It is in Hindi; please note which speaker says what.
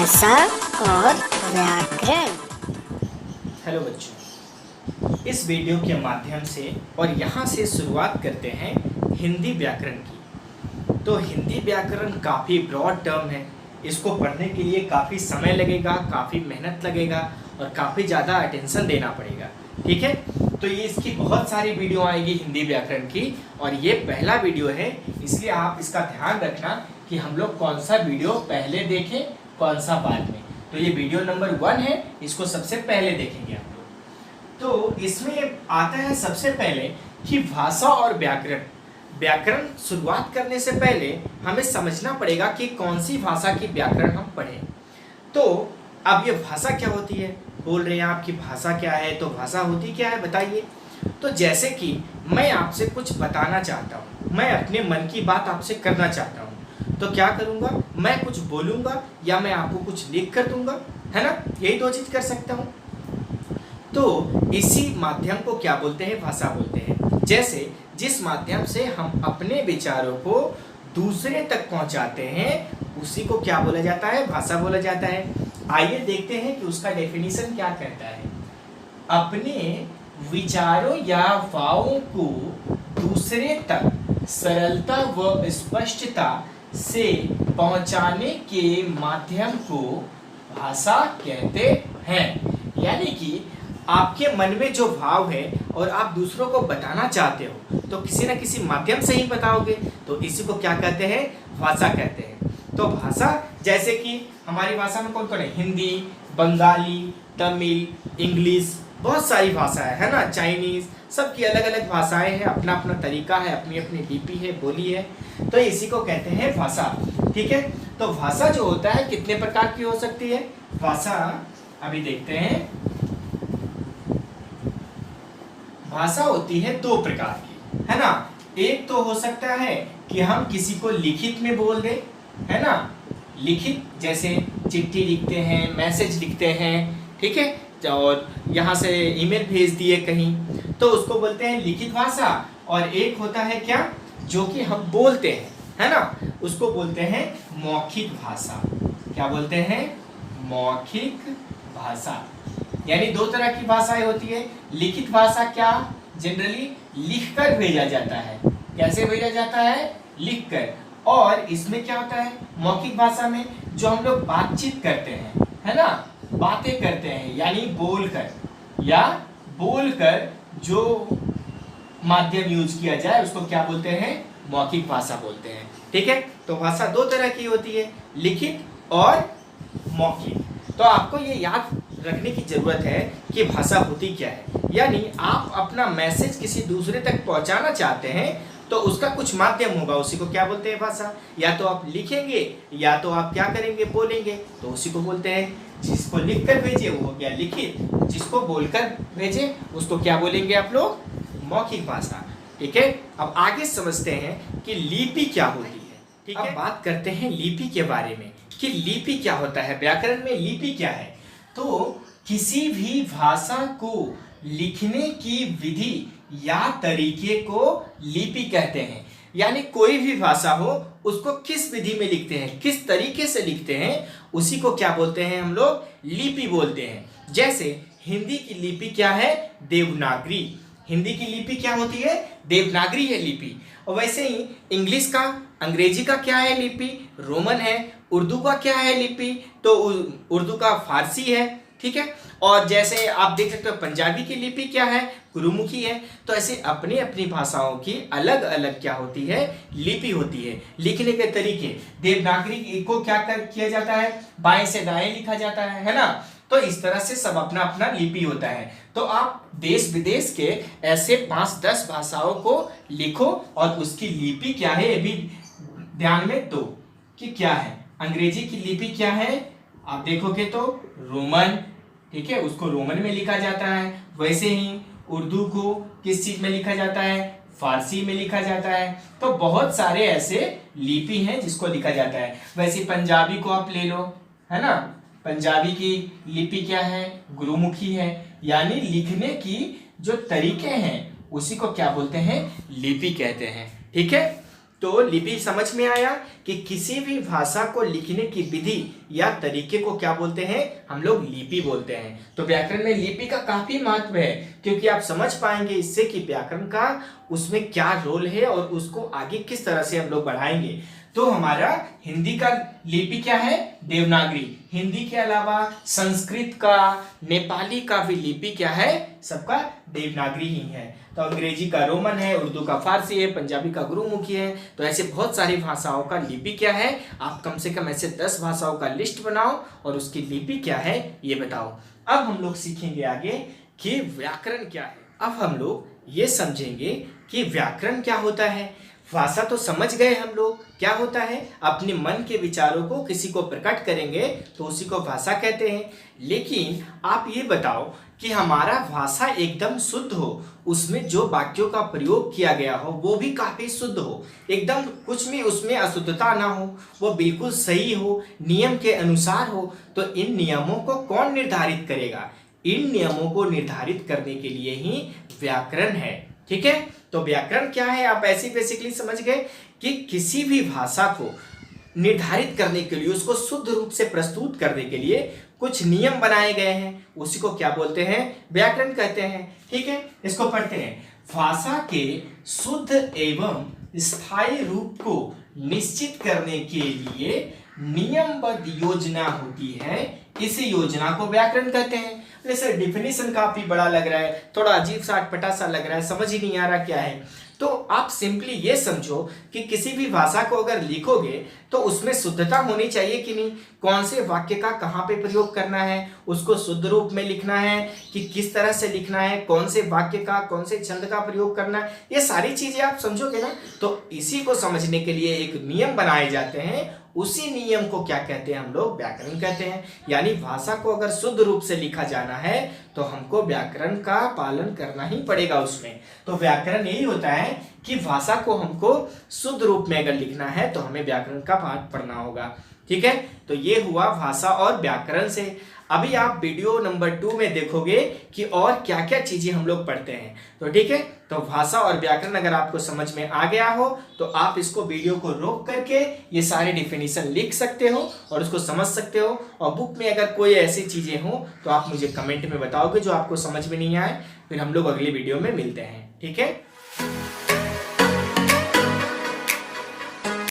Speaker 1: भाषा और व्याकरण।
Speaker 2: हेलो बच्चों, इस वीडियो के माध्यम से और यहाँ से शुरुआत करते हैं हिंदी व्याकरण की। तो हिंदी व्याकरण काफ़ी ब्रॉड टर्म है, इसको पढ़ने के लिए काफ़ी समय लगेगा, काफ़ी मेहनत लगेगा और काफ़ी ज़्यादा अटेंशन देना पड़ेगा। ठीक है, तो ये इसकी बहुत सारी वीडियो आएगी हिंदी व्याकरण की और ये पहला वीडियो है, इसलिए आप इसका ध्यान रखना कि हम लोग कौन सा वीडियो पहले देखें, कौन सा बाद में। तो ये वीडियो नंबर 1 है, इसको सबसे पहले देखेंगे आप लोग। तो इसमें आता है सबसे पहले कि भाषा और व्याकरण। व्याकरण शुरुआत करने से पहले हमें समझना पड़ेगा कि कौन सी भाषा की व्याकरण हम पढ़ें। तो अब ये भाषा क्या होती है, बोल रहे हैं आप कि भाषा क्या है, तो भाषा होती क्या है बताइए। तो जैसे कि मैं आपसे कुछ बताना चाहता हूँ, मैं अपने मन की बात आपसे करना चाहता हूँ, तो क्या करूँगा, मैं कुछ बोलूँगा या मैं आपको कुछ लिख कर दूंगा, है ना, यही दो चीज़ कर सकता हूँ। तो इसी माध्यम को क्या बोलते हैं, भाषा बोलते हैं। जैसे जिस माध्यम से हम अपने विचारों को दूसरे तक पहुंचाते हैं उसी को क्या बोला जाता है, भाषा बोला जाता है। आइए देखते हैं कि उसका डेफिनेशन क्या कहता है। अपने विचारों या भावों को दूसरे तक सरलता व स्पष्टता से पहुंचाने के माध्यम को भाषा कहते हैं। यानी कि आपके मन में जो भाव है और आप दूसरों को बताना चाहते हो तो किसी न किसी माध्यम से ही बताओगे, तो इसी को क्या कहते हैं, भाषा कहते हैं। तो भाषा जैसे कि हमारी भाषा में कौन कौन है, हिंदी, बंगाली, तमिल, इंग्लिश, बहुत सारी भाषाएं है ना, चाइनीज, सबकी अलग अलग भाषाएं हैं, अपना अपना तरीका है, अपनी अपनी लिपि है, बोली है, तो इसी को कहते हैं भाषा। ठीक है, तो भाषा जो होता है कितने प्रकार की हो सकती है भाषा, अभी देखते हैं। भाषा होती है 2 प्रकार की, है ना। एक तो हो सकता है कि हम किसी को लिखित में बोल दें, है ना, लिखित जैसे चिट्ठी लिखते हैं, मैसेज लिखते हैं, ठीक है, और यहाँ से ईमेल भेज दिए कहीं, तो उसको बोलते हैं लिखित भाषा। और एक होता है क्या, जो कि हम बोलते हैं, है ना, उसको बोलते हैं मौखिक भाषा। क्या बोलते हैं, मौखिक भाषा। यानी 2 तरह की भाषाएं होती है। लिखित भाषा क्या, जनरली लिखकर भेजा जाता है। कैसे भेजा जाता है, लिखकर। और इसमें क्या होता है, मौखिक भाषा में जो हम लोग बातचीत करते हैं, है ना, बातें करते हैं, यानी बोलकर, या बोलकर जो माध्यम यूज किया जाए उसको क्या बोलते हैं, मौखिक भाषा बोलते हैं। ठीक है, तो भाषा 2 तरह की होती है, लिखित और मौखिक। तो आपको ये याद रखने की जरूरत है कि भाषा होती क्या है। यानी आप अपना मैसेज किसी दूसरे तक पहुंचाना चाहते हैं तो उसका कुछ माध्यम होगा, उसी को क्या बोलते हैं, भाषा। या तो आप लिखेंगे या तो आप क्या करेंगे, बोलेंगे, तो उसी को बोलते हैं। जिसको लिखकर भेजे वो हो गया लिखित, जिसको बोलकर भेजे उसको क्या बोलेंगे आप लोग, मौखिक भाषा। ठीक है, अब आगे समझते हैं कि लिपि क्या होती है। ठीक है, अब बात करते हैं लिपि के बारे में कि लिपि क्या होता है, व्याकरण में लिपि क्या है। तो किसी भी भाषा को लिखने की विधि या तरीके को लिपि कहते हैं। यानी कोई भी भाषा हो उसको किस विधि में लिखते हैं, किस तरीके से लिखते हैं, उसी को क्या बोलते हैं, हम लोग लिपि बोलते हैं। जैसे हिंदी की लिपि क्या है, देवनागरी। हिंदी की लिपि क्या होती है, देवनागरी है लिपि। और वैसे ही इंग्लिश का, अंग्रेजी का क्या है लिपि, रोमन है। उर्दू का क्या है लिपि, तो उर्दू का फारसी है। ठीक है, और जैसे आप देख सकते हो पंजाबी की लिपि क्या है, गुरुमुखी है। तो ऐसे अपनी अपनी भाषाओं की अलग अलग क्या होती है, लिपि होती है। लिखने के तरीके, देवनागरी को क्या किया जाता है, बाएं से दाएं लिखा जाता है ना। तो इस तरह से सब अपना अपना लिपि होता है। तो आप देश विदेश के ऐसे 5-10 भाषाओं को लिखो और उसकी लिपि क्या है ये भी ध्यान में दो कि क्या है। अंग्रेजी की लिपि क्या है, आप देखोगे तो रोमन, ठीक है, उसको रोमन में लिखा जाता है। वैसे ही उर्दू को किस चीज में लिखा जाता है, फारसी में लिखा जाता है। तो बहुत सारे ऐसे लिपि हैं जिसको लिखा जाता है। वैसे पंजाबी को आप ले लो, है ना, पंजाबी की लिपि क्या है, गुरुमुखी है। यानी लिखने की जो तरीके हैं उसी को क्या बोलते हैं, लिपि कहते हैं। ठीक है, तो लिपि समझ में आया कि किसी भी भाषा को लिखने की विधि या तरीके को क्या बोलते हैं, हम लोग लिपि बोलते हैं। तो व्याकरण में लिपि का काफी महत्व है, क्योंकि आप समझ पाएंगे इससे कि व्याकरण का उसमें क्या रोल है और उसको आगे किस तरह से हम लोग बढ़ाएंगे। तो हमारा हिंदी का लिपि क्या है, देवनागरी। हिंदी के अलावा संस्कृत का, नेपाली का भी लिपि क्या है, सबका देवनागरी ही है। तो अंग्रेजी का रोमन है, उर्दू का फारसी है, पंजाबी का गुरुमुखी है। तो ऐसे बहुत सारी भाषाओं का लिपि क्या है, आप कम से कम ऐसे 10 भाषाओं का लिस्ट बनाओ और उसकी लिपि क्या है ये बताओ। अब हम लोग सीखेंगे आगे कि व्याकरण क्या है। अब हम लोग ये समझेंगे कि व्याकरण क्या होता है। भाषा तो समझ गए हम लोग, क्या होता है, अपने मन के विचारों को किसी को प्रकट करेंगे तो उसी को भाषा कहते हैं। लेकिन आप ये बताओ कि हमारा भाषा एकदम शुद्ध हो, उसमें जो वाक्यों का प्रयोग किया गया हो वो भी काफी शुद्ध हो, एकदम कुछ भी उसमें अशुद्धता ना हो, वो बिल्कुल सही हो, नियम के अनुसार हो, तो इन नियमों को कौन निर्धारित करेगा? इन नियमों को निर्धारित करने के लिए ही व्याकरण है। ठीक है, तो व्याकरण क्या है आप ऐसे बेसिकली समझ गए कि किसी भी भाषा को निर्धारित करने के लिए, उसको शुद्ध रूप से प्रस्तुत करने के लिए कुछ नियम बनाए गए हैं, उसी को क्या बोलते हैं, व्याकरण कहते हैं। ठीक है, इसको पढ़ते हैं। भाषा के शुद्ध एवं स्थायी रूप को निश्चित करने के लिए नियमबद्ध योजना होती है, इस योजना को व्याकरण कहते हैं। सर डिफिनेशन काफी बड़ा लग रहा है, थोड़ा अजीब सा अटपटा सा लग रहा है, समझ ही नहीं आ रहा क्या है। तो आप सिंपली ये समझो कि किसी भी भाषा को अगर लिखोगे तो उसमें शुद्धता होनी चाहिए कि नहीं, कौन से वाक्य का कहाँ पे प्रयोग करना है, उसको शुद्ध रूप में लिखना है कि किस तरह से लिखना है, कौन से वाक्य का, कौन से छंद का प्रयोग करना है, ये सारी चीजें आप समझोगे ना। तो इसी को समझने के लिए एक नियम बनाए जाते हैं, उसी नियम को क्या कहते हैं, हम लोग व्याकरण कहते हैं। यानी भाषा को अगर शुद्ध रूप से लिखा जाना है तो हमको व्याकरण का पालन करना ही पड़ेगा उसमें। तो व्याकरण यही होता है कि भाषा को हमको शुद्ध रूप में अगर लिखना है तो हमें व्याकरण का पाठ पढ़ना होगा। ठीक है, तो ये हुआ भाषा और व्याकरण से। अभी आप वीडियो नंबर 2 में देखोगे कि और क्या क्या चीजें हम लोग पढ़ते हैं। तो ठीक है, तो भाषा और व्याकरण अगर आपको समझ में आ गया हो तो आप इसको वीडियो को रोक करके ये सारे डिफिनीशन लिख सकते हो और उसको समझ सकते हो। और बुक में अगर कोई ऐसी चीजें हो तो आप मुझे कमेंट में बताओगे जो आपको समझ में नहीं आए, फिर हम लोग अगली वीडियो में मिलते हैं। ठीक है।